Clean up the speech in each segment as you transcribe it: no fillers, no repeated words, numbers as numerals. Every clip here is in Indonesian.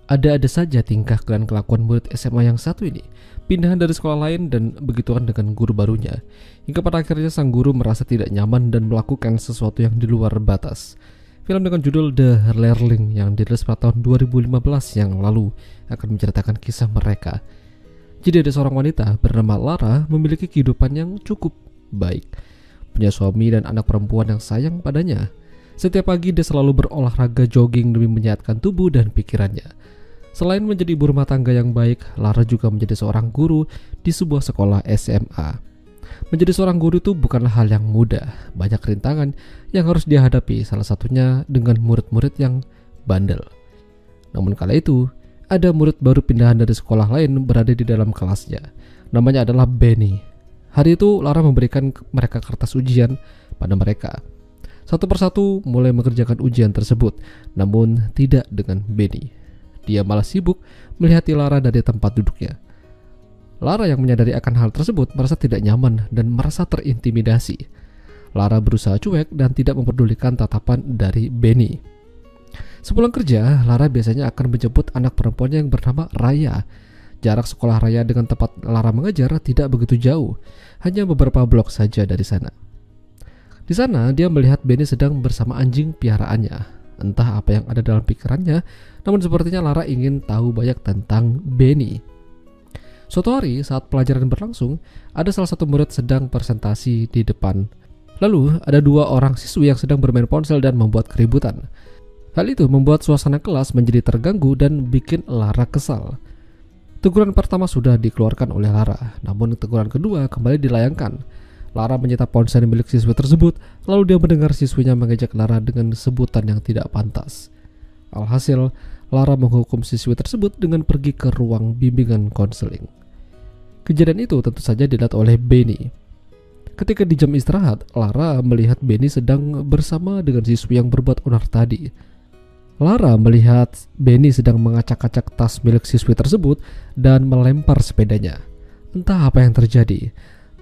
Ada-ada saja tingkah dan kelakuan murid SMA yang satu ini. Pindahan dari sekolah lain dan begituan dengan guru barunya. Hingga pada akhirnya sang guru merasa tidak nyaman dan melakukan sesuatu yang di luar batas. Film dengan judul The Learning yang dirilis pada tahun 2015 yang lalu akan menceritakan kisah mereka. Jadi ada seorang wanita bernama Lara memiliki kehidupan yang cukup baik. Punya suami dan anak perempuan yang sayang padanya. Setiap pagi dia selalu berolahraga jogging demi menyehatkan tubuh dan pikirannya. Selain menjadi ibu rumah tangga yang baik, Lara juga menjadi seorang guru di sebuah sekolah SMA. Menjadi seorang guru itu bukanlah hal yang mudah. Banyak rintangan yang harus dia hadapi, salah satunya dengan murid-murid yang bandel. Namun kala itu, ada murid baru pindahan dari sekolah lain berada di dalam kelasnya. Namanya adalah Benny. Hari itu Lara memberikan mereka kertas ujian pada mereka. Satu persatu mulai mengerjakan ujian tersebut, namun tidak dengan Benny. Dia malah sibuk melihat Lara dari tempat duduknya. Lara yang menyadari akan hal tersebut merasa tidak nyaman dan merasa terintimidasi. Lara berusaha cuek dan tidak memperdulikan tatapan dari Benny. Sepulang kerja, Lara biasanya akan menjemput anak perempuannya yang bernama Raya. Jarak sekolah Raya dengan tempat Lara mengajar tidak begitu jauh, hanya beberapa blok saja dari sana. Di sana dia melihat Benny sedang bersama anjing piaraannya. Entah apa yang ada dalam pikirannya, namun sepertinya Lara ingin tahu banyak tentang Benny. Suatu hari saat pelajaran berlangsung, ada salah satu murid sedang presentasi di depan. Lalu ada dua orang siswi yang sedang bermain ponsel dan membuat keributan. Hal itu membuat suasana kelas menjadi terganggu dan bikin Lara kesal. Teguran pertama sudah dikeluarkan oleh Lara, namun teguran kedua kembali dilayangkan. Lara menyita ponsel milik siswi tersebut, lalu dia mendengar siswinya mengejek Lara dengan sebutan yang tidak pantas. Alhasil, Lara menghukum siswi tersebut dengan pergi ke ruang bimbingan konseling. Kejadian itu tentu saja dilihat oleh Benny. Ketika di jam istirahat, Lara melihat Benny sedang bersama dengan siswi yang berbuat onar tadi. Lara melihat Benny sedang mengacak-acak tas milik siswi tersebut dan melempar sepedanya. Entah apa yang terjadi,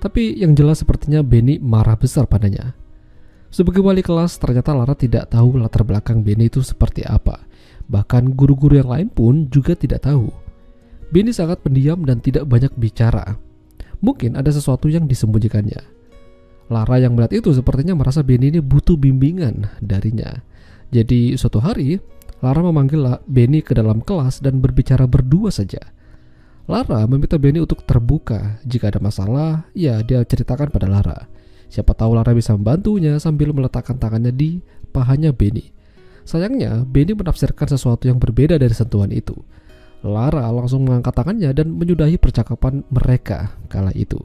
tapi yang jelas sepertinya Benny marah besar padanya. Sebagai wali kelas, ternyata Lara tidak tahu latar belakang Benny itu seperti apa. Bahkan guru-guru yang lain pun juga tidak tahu. Benny sangat pendiam dan tidak banyak bicara. Mungkin ada sesuatu yang disembunyikannya. Lara yang melihat itu sepertinya merasa Benny ini butuh bimbingan darinya. Jadi suatu hari, Lara memanggil Benny ke dalam kelas dan berbicara berdua saja. Lara meminta Benny untuk terbuka. Jika ada masalah, ya dia ceritakan pada Lara. Siapa tahu Lara bisa membantunya sambil meletakkan tangannya di pahanya Benny. Sayangnya, Benny menafsirkan sesuatu yang berbeda dari sentuhan itu. Lara langsung mengangkat tangannya dan menyudahi percakapan mereka kala itu.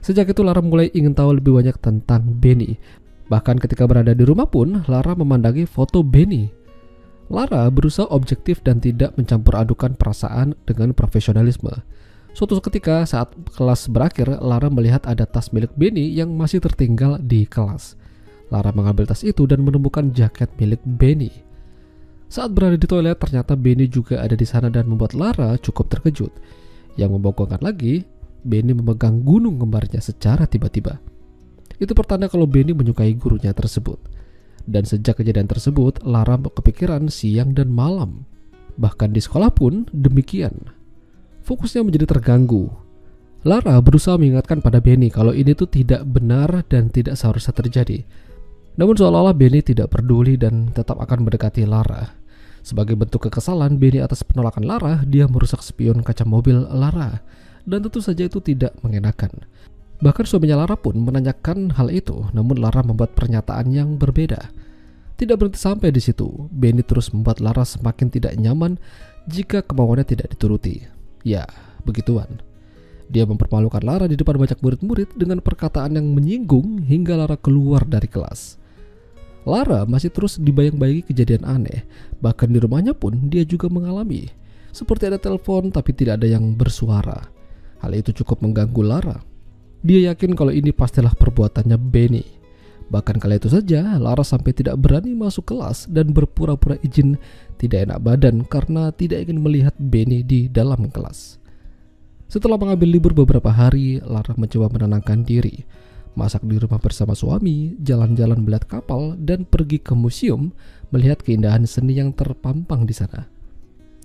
Sejak itu Lara mulai ingin tahu lebih banyak tentang Benny. Bahkan ketika berada di rumah pun, Lara memandangi foto Benny. Lara berusaha objektif dan tidak mencampur adukan perasaan dengan profesionalisme. Suatu ketika saat kelas berakhir, Lara melihat ada tas milik Benny yang masih tertinggal di kelas. Lara mengambil tas itu dan menemukan jaket milik Benny. Saat berada di toilet, ternyata Benny juga ada di sana dan membuat Lara cukup terkejut. Yang membongkar lagi, Benny memegang gunung kembarnya secara tiba-tiba. Itu pertanda kalau Benny menyukai gurunya tersebut. Dan sejak kejadian tersebut, Lara kepikiran siang dan malam. Bahkan di sekolah pun demikian. Fokusnya menjadi terganggu. Lara berusaha mengingatkan pada Benny kalau ini tuh tidak benar dan tidak seharusnya terjadi. Namun seolah-olah Benny tidak peduli dan tetap akan mendekati Lara. Sebagai bentuk kekesalan Benny atas penolakan Lara, dia merusak spion kaca mobil Lara. Dan tentu saja itu tidak mengenakan. Bahkan suaminya Lara pun menanyakan hal itu, namun Lara membuat pernyataan yang berbeda. Tidak berhenti sampai di situ, Benny terus membuat Lara semakin tidak nyaman jika kemauannya tidak dituruti. Ya, begituan. Dia mempermalukan Lara di depan banyak murid-murid dengan perkataan yang menyinggung hingga Lara keluar dari kelas. Lara masih terus dibayang-bayangi kejadian aneh. Bahkan di rumahnya pun dia juga mengalami. Seperti ada telepon tapi tidak ada yang bersuara. Hal itu cukup mengganggu Lara. Dia yakin kalau ini pastilah perbuatannya Benny. Bahkan kala itu saja Lara sampai tidak berani masuk kelas dan berpura-pura izin tidak enak badan karena tidak ingin melihat Benny di dalam kelas. Setelah mengambil libur beberapa hari, Lara mencoba menenangkan diri. Masak di rumah bersama suami, jalan-jalan melihat kapal, dan pergi ke museum melihat keindahan seni yang terpampang di sana.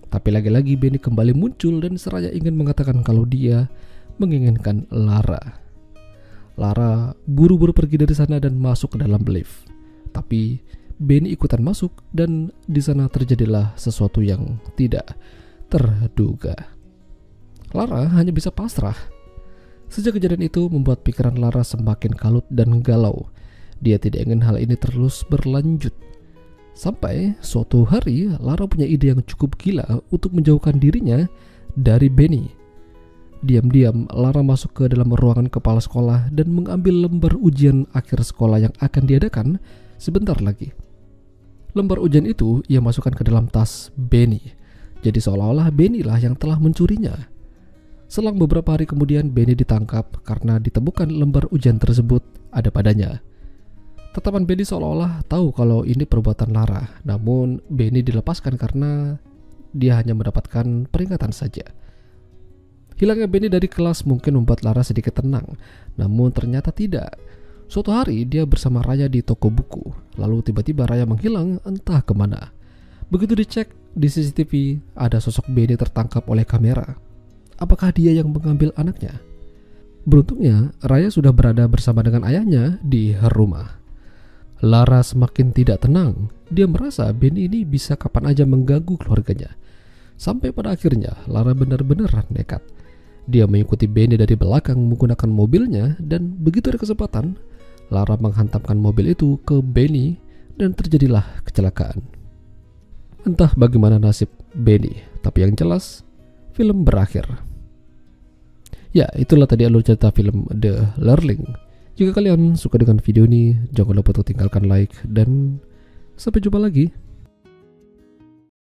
Tapi lagi-lagi Benny kembali muncul dan seraya ingin mengatakan kalau dia menginginkan Lara. Lara buru-buru pergi dari sana dan masuk ke dalam lift. Tapi Benny ikutan masuk dan di sana terjadilah sesuatu yang tidak terduga. Lara hanya bisa pasrah. Sejak kejadian itu membuat pikiran Lara semakin kalut dan galau. Dia tidak ingin hal ini terus berlanjut. Sampai suatu hari Lara punya ide yang cukup gila untuk menjauhkan dirinya dari Benny. Diam-diam Lara masuk ke dalam ruangan kepala sekolah dan mengambil lembar ujian akhir sekolah yang akan diadakan sebentar lagi. Lembar ujian itu ia masukkan ke dalam tas Benny. Jadi seolah-olah Benny lah yang telah mencurinya. Selang beberapa hari kemudian Benny ditangkap karena ditemukan lembar ujian tersebut ada padanya. Tatapan Benny seolah-olah tahu kalau ini perbuatan Lara, namun Benny dilepaskan karena dia hanya mendapatkan peringatan saja. Hilangnya Benny dari kelas mungkin membuat Lara sedikit tenang, namun ternyata tidak. Suatu hari dia bersama Raya di toko buku, lalu tiba-tiba Raya menghilang entah kemana. Begitu dicek di CCTV, ada sosok Benny tertangkap oleh kamera. Apakah dia yang mengambil anaknya? Beruntungnya, Raya sudah berada bersama dengan ayahnya di rumah. Lara semakin tidak tenang. Dia merasa Benny ini bisa kapan aja mengganggu keluarganya. Sampai pada akhirnya Lara benar-benar nekat. Dia mengikuti Benny dari belakang menggunakan mobilnya dan begitu ada kesempatan, Lara menghantamkan mobil itu ke Benny dan terjadilah kecelakaan. Entah bagaimana nasib Benny, tapi yang jelas film berakhir. Ya, itulah tadi alur cerita film The Lurling. Jika kalian suka dengan video ini, jangan lupa untuk tinggalkan like dan sampai jumpa lagi.